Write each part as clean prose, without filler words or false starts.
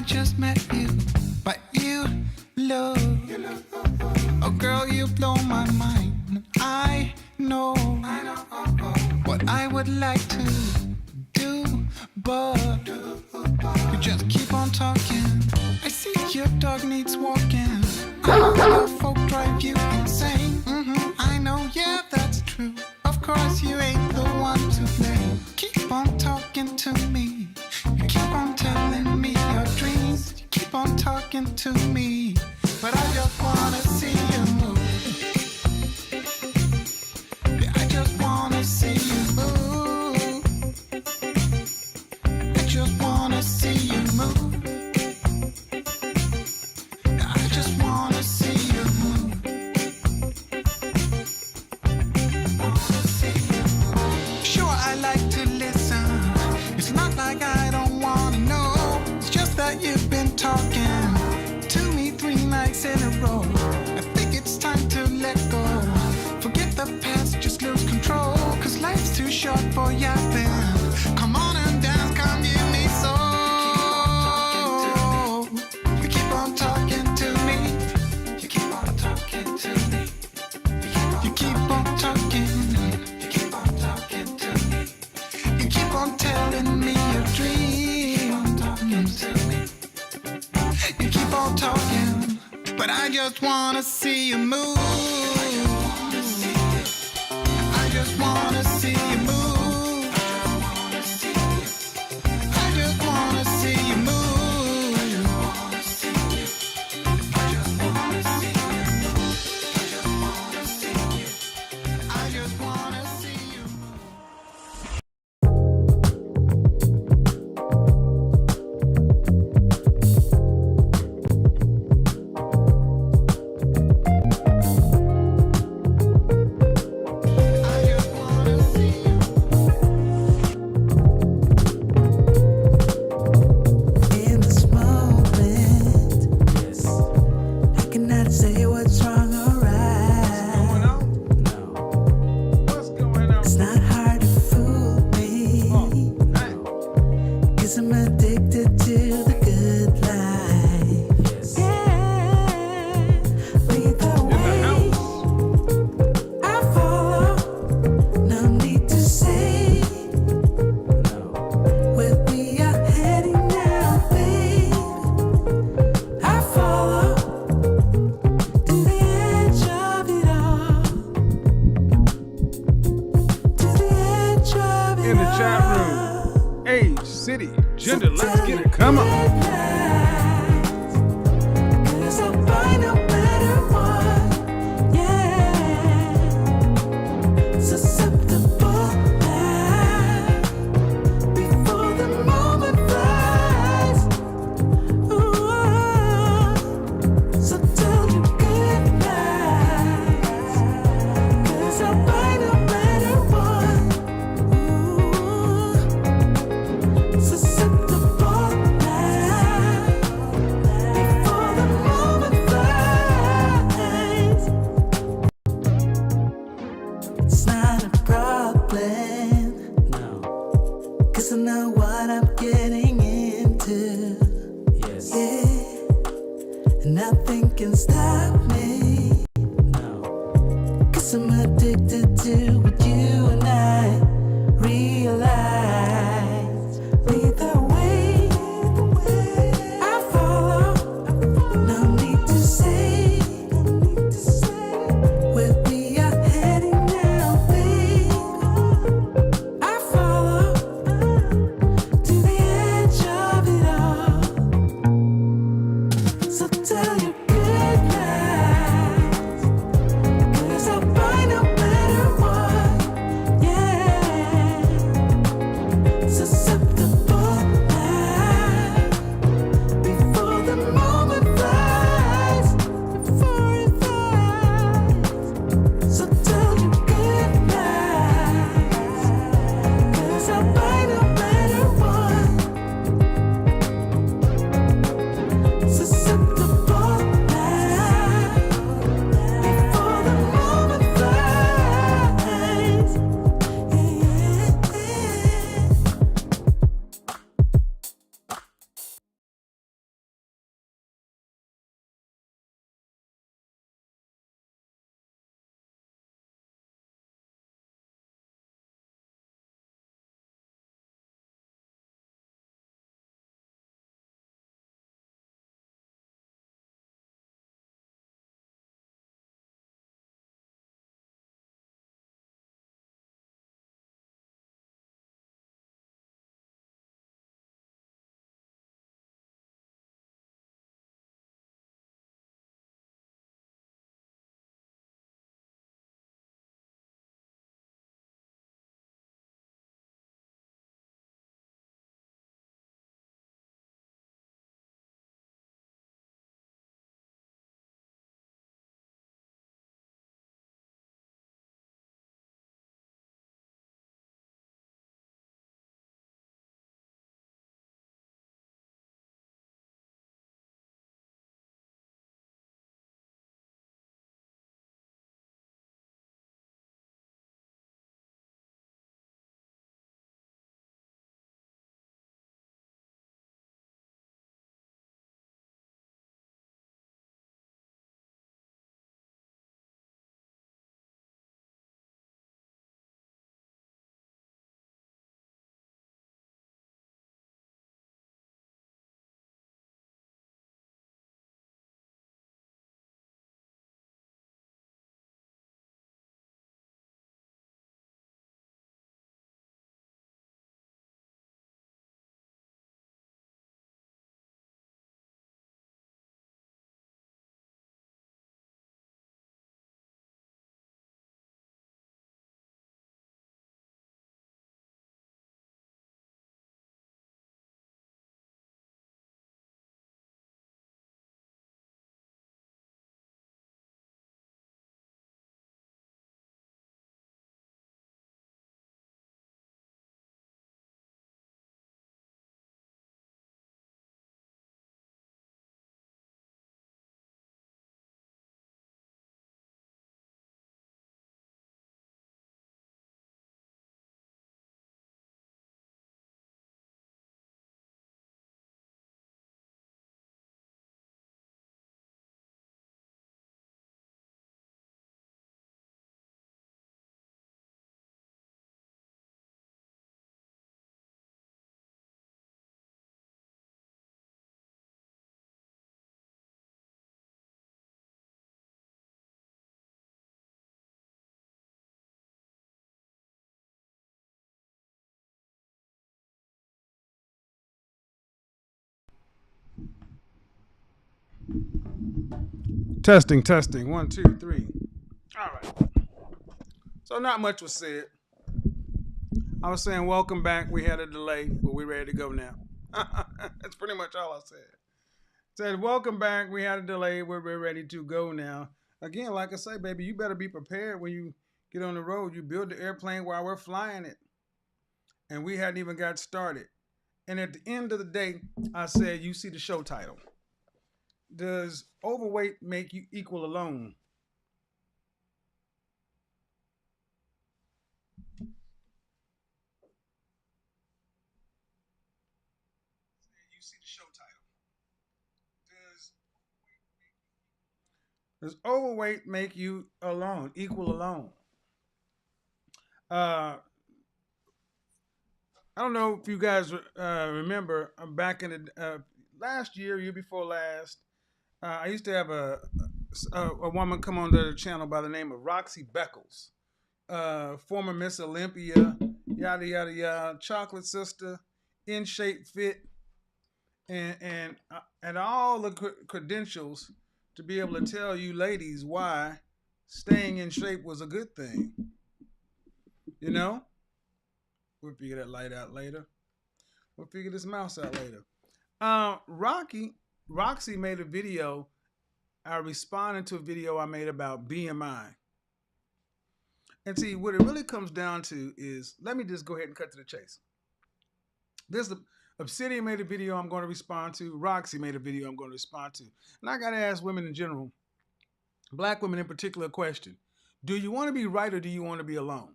just met you, but you look, oh girl, you blow my mind. And I know what I would like to do, but you just keep on talking. I see your dog needs walking. I know your folk drive you insane. I know, yeah, that's true. Of course, you ain't the one to blame. Keep on talking to me. You keep on telling me your dreams. You keep on talking to me, but I just wanna see you move. Yeah, I just wanna see you move. I just wanna see you move. Yeah, I just wanna see you move. Wanna see you move. Sure, I like to listen. It's not like I don't wanna know. It's just that you've been talking to me 3 nights in a row. I think it's time to let go. Forget the past, just lose control. Cause life's too short for yapping. Come on and dance, come give me soul. You keep on talking to me. You keep on talking to me. You keep on talking. You keep on talking to me. You keep on telling me your dreams. You keep on talking, but I just wanna see you move. I just wanna see you move. I just wanna see you move. I just wanna see you move. I just wanna see you move. In this moment, I cannot say what's wrong or right. It's not hard to fool me, 'cause I'm addicted to the good life. Yeah, lead the way, I follow. No need to say where we are heading now, babe. I follow to the edge of it all. To the edge of it In the chat all. room, age, city, gender, let's get it. Come on. 'Cause I'll buy no matter what. Yeah, susceptible now before the moment flies. Ooh, so tell you good nights. 'Cause I'll buy no matter what. Ooh, susceptible now before the moment flies. It's not a problem, no, 'cause I know what I'm getting into. Yes, yeah, and nothing can stop me, no, 'cause I'm addicted to what you and I realize. Lead the way, I follow. No need to say where we are heading now, babe. I follow to the edge of it all. So tell you good night. Testing, testing. 1, 2, 3. All right. So not much was said. I was saying welcome back. We had a delay, but we're ready to go now. That's pretty much all I said. Said welcome back. We had a delay. We're ready to go now. Again, like I say, baby, you better be prepared when you get on the road. You build the airplane while we're flying it. And we hadn't even got started. And at the end of the day, I said, you see the show title. Does overweight make you equal alone? You see the show title. Does overweight make you alone, equal alone? I don't know if you guys remember back in the last year before last, I used to have a woman come on the channel by the name of Roxy Beckles, former Miss Olympia, yada yada yada, chocolate sister, in shape, fit, and all the credentials to be able to tell you ladies why staying in shape was a good thing. You know, we'll figure that light out later. We'll figure this mouse out later. Roxy made a video. I responded to a video I made about BMI. And see, what it really comes down to is, let me just go ahead and cut to the chase. This Obsidian made a video I'm going to respond to. Roxy made a video I'm going to respond to. And I got to ask women in general, black women in particular, a question. Do you want to be right or do you want to be alone?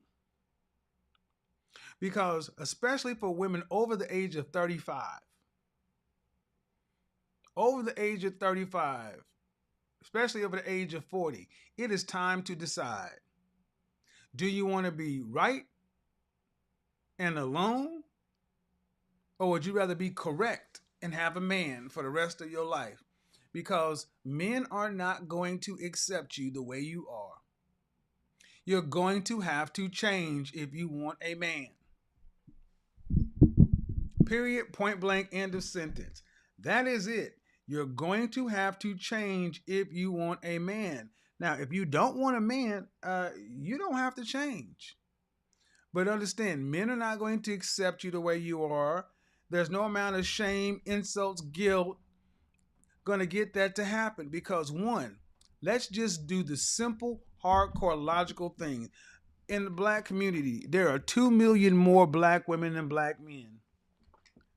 Because especially for women over the age of 35, especially over the age of 40, it is time to decide. Do you want to be right and alone? Or would you rather be correct and have a man for the rest of your life? Because men are not going to accept you the way you are. You're going to have to change if you want a man. Period, point blank, end of sentence. That is it. You're going to have to change if you want a man. Now, if you don't want a man, you don't have to change. But understand, men are not going to accept you the way you are. There's no amount of shame, insults, guilt going to get that to happen. Because one, let's just do the simple, hardcore, logical thing. In the black community, there are 2 million more black women than black men.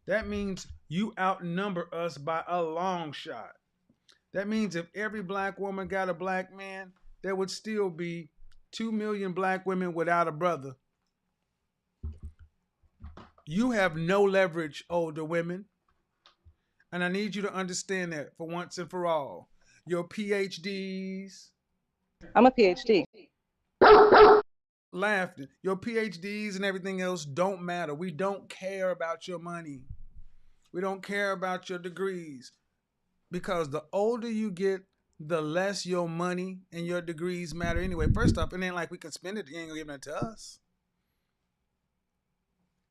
That means you outnumber us by a long shot. That means if every black woman got a black man, there would still be 2 million black women without a brother. You have no leverage, older women. And I need you to understand that for once and for all. Your PhDs. I'm a PhD. Laughing. Your PhDs and everything else don't matter. We don't care about your money. We don't care about your degrees. Because the older you get, the less your money and your degrees matter anyway. First off, it ain't like we can spend it. You ain't gonna give it to us.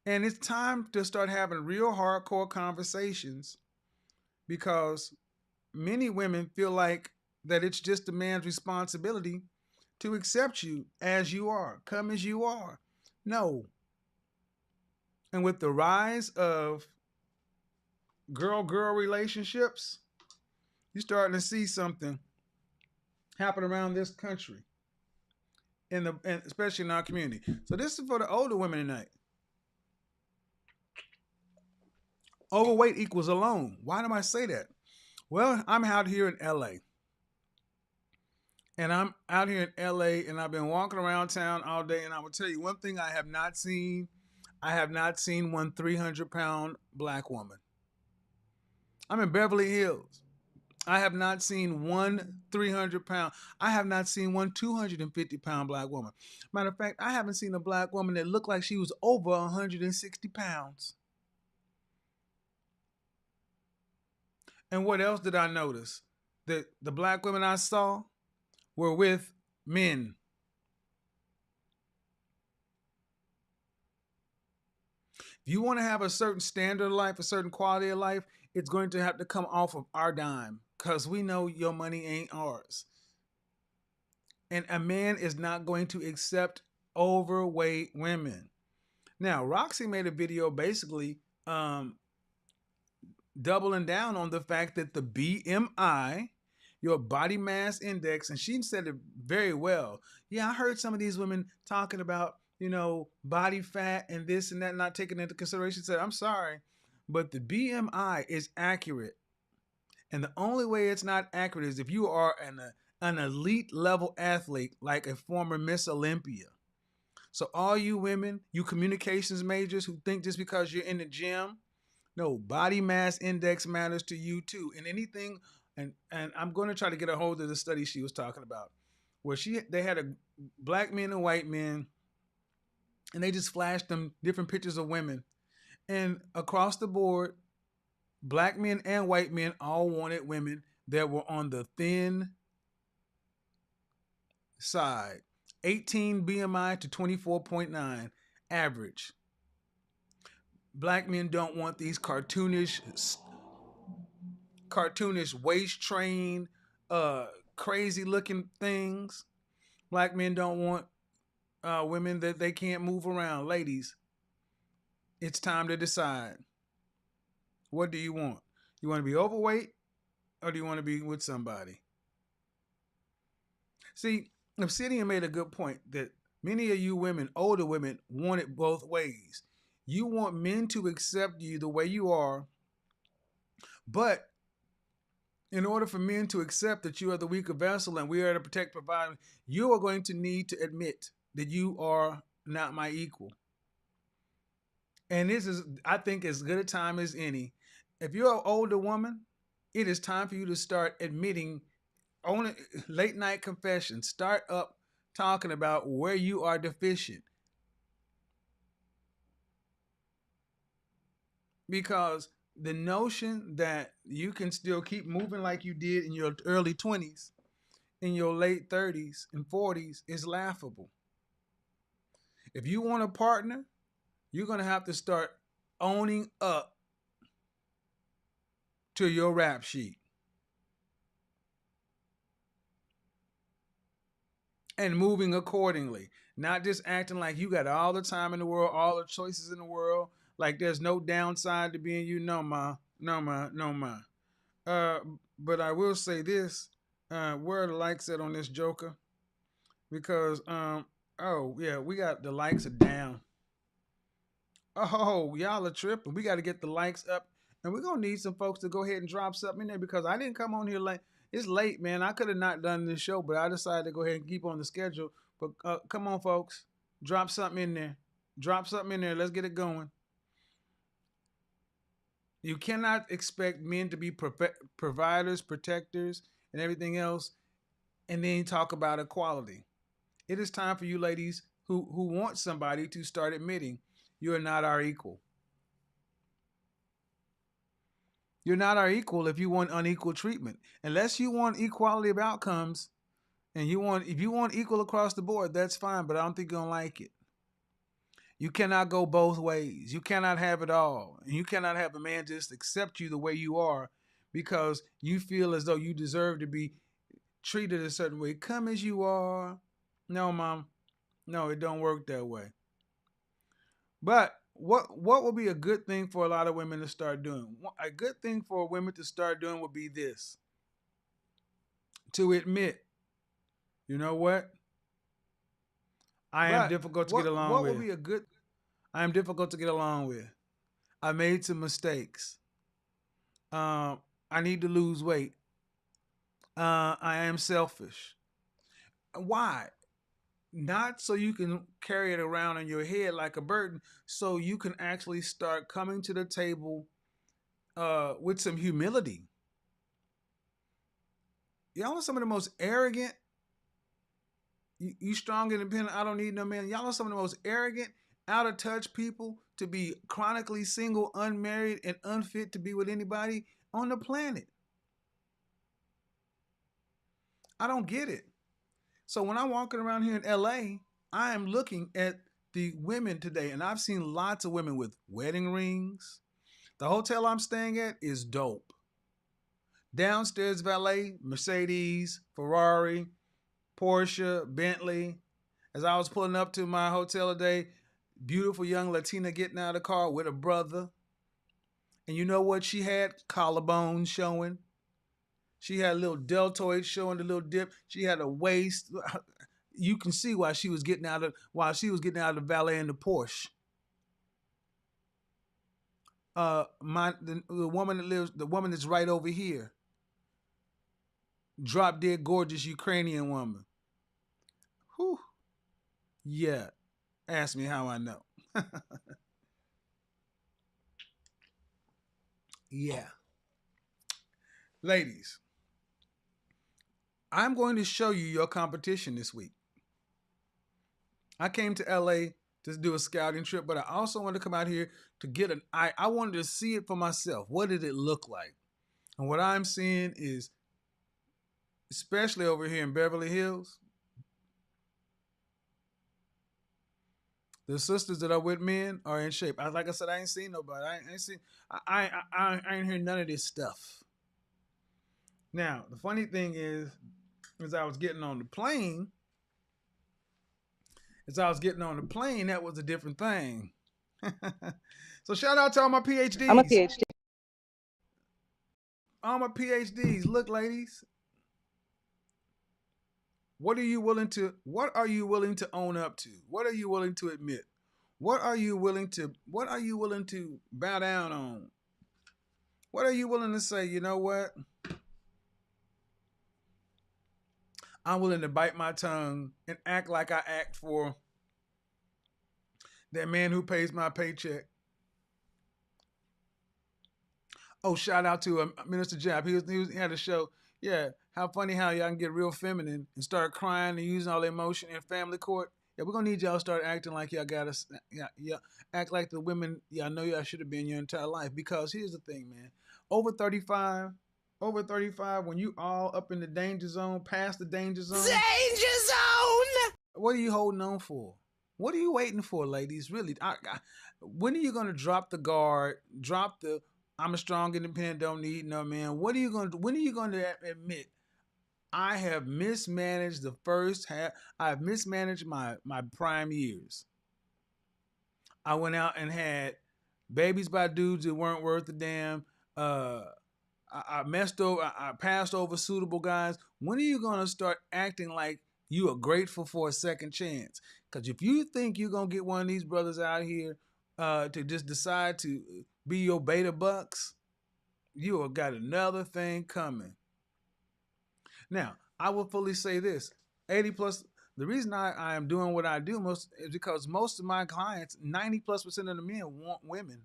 And it's time to start having real hardcore conversations because many women feel like that it's just a man's responsibility to accept you as you are, come as you are. No. And with the rise of girl-girl relationships, you're starting to see something happen around this country, and especially in our community. So this is for the older women tonight. Overweight equals alone. Why do I say that? Well, I'm out here in LA. And I'm out here in LA and I've been walking around town all day. And I will tell you one thing I have not seen. I have not seen one 300-pound black woman. I'm in Beverly Hills. I have not seen one 300-pound. I have not seen one 250-pound black woman. Matter of fact, I haven't seen a black woman that looked like she was over 160 pounds. And what else did I notice? That the black women I saw were with men. If you want to have a certain standard of life, a certain quality of life, it's going to have to come off of our dime because we know your money ain't ours. And a man is not going to accept overweight women. Now, Roxy made a video basically doubling down on the fact that the BMI, your body mass index, and she said it very well. Yeah, I heard some of these women talking about, body fat and this and that, not taking into consideration. Said, I'm sorry, but the BMI is accurate. And the only way it's not accurate is if you are an elite level athlete, like a former Miss Olympia. So all you women, you communications majors who think just because you're in the gym, no, body mass index matters to you too. And anything, and I'm going to try to get a hold of the study she was talking about, where they had a black men and white men, and they just flashed them different pictures of women, and across the board, black men and white men all wanted women that were on the thin side, 18 BMI to 24.9 average. Black men don't want these cartoonish waist train, crazy looking things. Black men don't want women that they can't move around. Ladies, it's time to decide. What do you want? You want to be overweight, or do you want to be with somebody? See, Obsidian made a good point that many of you women, older women, want it both ways. You want men to accept you the way you are, but in order for men to accept that you are the weaker vessel and we are to protect, provide, you are going to need to admit that you are not my equal. And this is, I think, as good a time as any. If you're an older woman, it is time for you to start admitting, on late night confessions. Start up talking about where you are deficient. Because the notion that you can still keep moving like you did in your early 20s, in your late 30s and 40s is laughable. If you want a partner, you're going to have to start owning up to your rap sheet. And moving accordingly. Not just acting like you got all the time in the world, all the choices in the world, like there's no downside to being you. No, ma. No, ma. No, ma. But I will say this. Where are the likes at on this Joker? Because, oh, yeah, we got the likes are down. Oh, y'all are tripping. We got to get the likes up. And we're going to need some folks to go ahead and drop something in there because I didn't come on here late. It's late, man. I could have not done this show, but I decided to go ahead and keep on the schedule. But come on, folks. Drop something in there. Drop something in there. Let's get it going. You cannot expect men to be providers, protectors, and everything else, and then talk about equality. It is time for you ladies who want somebody to start admitting you are not our equal. You're not our equal if you want unequal treatment. Unless you want equality of outcomes, and if you want equal across the board, that's fine, but I don't think you're gonna like it. You cannot go both ways. You cannot have it all. And you cannot have a man just accept you the way you are because you feel as though you deserve to be treated a certain way. Come as you are. No, Mom. No, it don't work that way. But what would be a good thing for a lot of women to start doing? A good thing for women to start doing would be this. To admit, you know what? I am difficult to get along with. What would be a good... I am difficult to get along with. I made some mistakes. I need to lose weight. I am selfish. Why? Not so you can carry it around in your head like a burden, so you can actually start coming to the table with some humility. Y'all are some of the most arrogant, you strong, independent, I don't need no man. Y'all are some of the most arrogant, out of touch people to be chronically single, unmarried, and unfit to be with anybody on the planet. I don't get it. So when I'm walking around here in LA, I am looking at the women today, and I've seen lots of women with wedding rings. The hotel I'm staying at is dope. Downstairs valet, Mercedes, Ferrari, Porsche, Bentley. As I was pulling up to my hotel today, beautiful young Latina getting out of the car with a brother. And you know what she had? Collarbones showing. She had a little deltoid showing, the little dip. She had a waist. You can see why she was getting out of the valet in the Porsche. The woman that's right over here, drop dead gorgeous Ukrainian woman. Whew. Yeah. Ask me how I know. Yeah. Ladies, I'm going to show you your competition this week. I came to LA to do a scouting trip, but I also wanted to come out here to get I wanted to see it for myself. What did it look like? And what I'm seeing is, especially over here in Beverly Hills, the sisters that are with men are in shape. Like I said, I ain't seen nobody. I ain't heard none of this stuff. Now, the funny thing is, as I was getting on the plane, that was a different thing. So shout out to all my PhDs. I'm a PhD. All my PhDs. Look, ladies. What are you willing to own up to? What are you willing to admit? What are you willing to bow down on? What are you willing to say, you know what? I'm willing to bite my tongue and act like I act for that man who pays my paycheck. Oh, shout out to Minister Jab. He had a show. Yeah, how funny how y'all can get real feminine and start crying and using all the emotion in family court. Yeah, we're gonna need y'all to start acting like y'all gotta, act like the women y'all know y'all should have been your entire life. Because here's the thing, man. Over 35, when you all up in the danger zone, past the danger zone. Danger zone! What are you holding on for? What are you waiting for, ladies? Really, when are you gonna drop the guard? Drop the I'm a strong, independent, don't need no man. When are you going to admit I have mismanaged the first half? I've mismanaged my prime years. I went out and had babies by dudes that weren't worth a damn. I messed over. I passed over suitable guys. When are you going to start acting like you are grateful for a second chance? Because if you think you're going to get one of these brothers out here to just decide to be your beta bucks, you have got another thing coming. Now, I will fully say this. 80 plus, the reason I am doing what I do most is because most of my clients, 90+% of the men want women.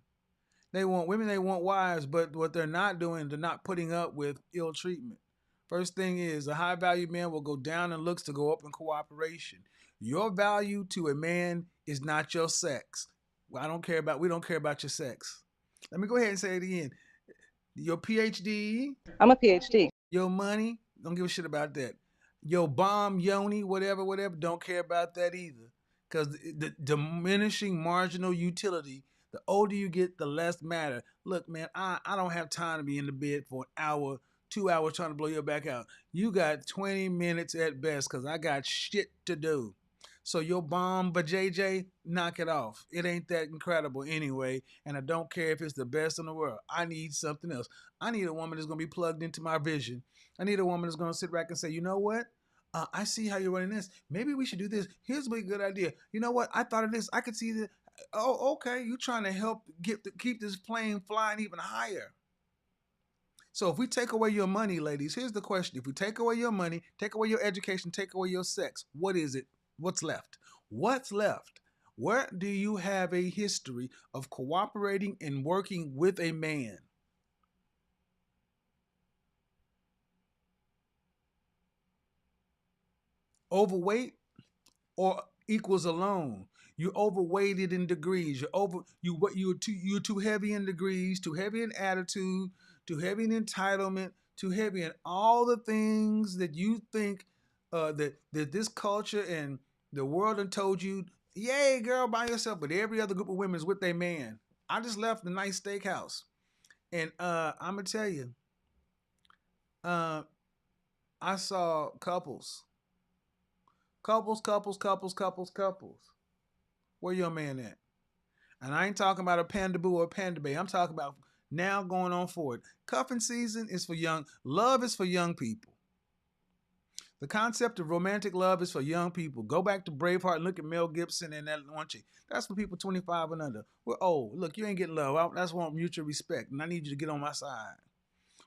They want women, they want wives, but what they're not doing, they're not putting up with ill treatment. First thing is, a high value man will go down in looks to go up in cooperation. Your value to a man is not your sex. We don't care about your sex. Let me go ahead and say it again. Your PhD. I'm a PhD. Your money. Don't give a shit about that. Your bomb, yoni, whatever. Don't care about that either. Because the diminishing marginal utility, the older you get, the less matter. Look, man, I don't have time to be in the bed for an hour, 2 hours trying to blow your back out. You got 20 minutes at best because I got shit to do. So your bomb, but JJ, knock it off. It ain't that incredible anyway, and I don't care if it's the best in the world. I need something else. I need a woman that's going to be plugged into my vision. I need a woman that's going to sit back and say, you know what? I see how you're running this. Maybe we should do this. Here's a good idea. You know what? I thought of this. I could see that. Oh, okay. You're trying to help keep this plane flying even higher. So if we take away your money, ladies, here's the question. If we take away your money, take away your education, take away your sex, what is it? What's left? What's left? Where do you have a history of cooperating and working with a man? Overweight or equals alone? You're overweighted in degrees. You're too heavy in degrees, too heavy in attitude, too heavy in entitlement, too heavy in all the things that you think that this culture and the world have told you, yay, girl, by yourself, but every other group of women is with their man. I just left a nice steakhouse, and I'm gonna tell you, I saw couples Couples, couples, couples, couples, couples. Where your man at? And I ain't talking about a panda boo or a panda babe. I'm talking about now going on forward. Cuffing season is for young. Love is for young people. The concept of romantic love is for young people. Go back to Braveheart and look at Mel Gibson and that one chick. That's for people 25 and under. We're old. Look, you ain't getting love. That's want mutual respect, and I need you to get on my side.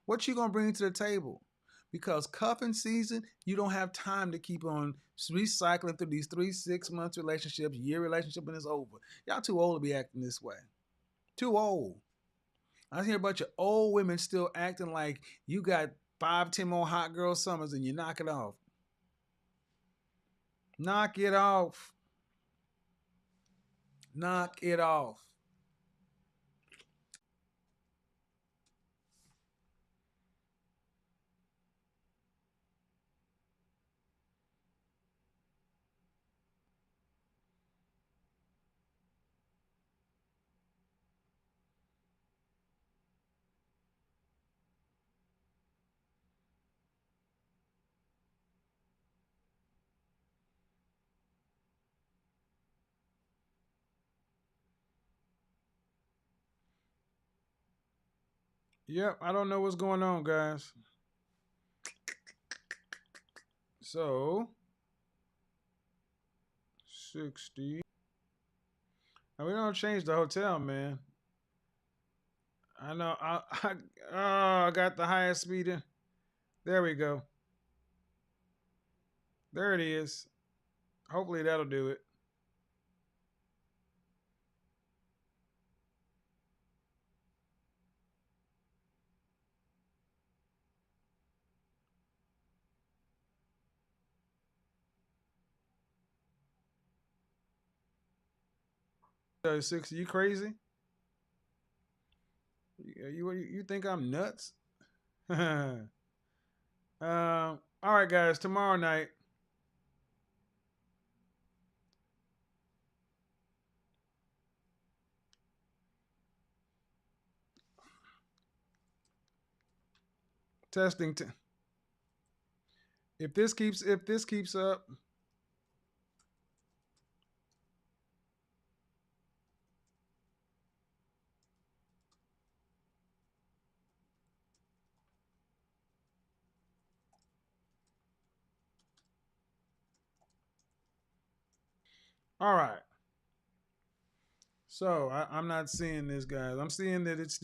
What you gonna bring to the table? Because cuffing season, you don't have time to keep on recycling through these 3-6 months relationships, year relationship, and it's over. Y'all too old to be acting this way. Too old. I hear a bunch of old women still acting like you got 5-10 more hot girl summers and you knock it off. Knock it off. Knock it off. Yep, I don't know what's going on, guys. So, 60. Now, we don't change the hotel, man. I know. I got the highest speed in. There we go. There it is. Hopefully that'll do it. So 60, you crazy? You think I'm nuts? All right, guys. Tomorrow night. Testing. If this keeps up. All right. So I'm not seeing this, guys. I'm seeing that it's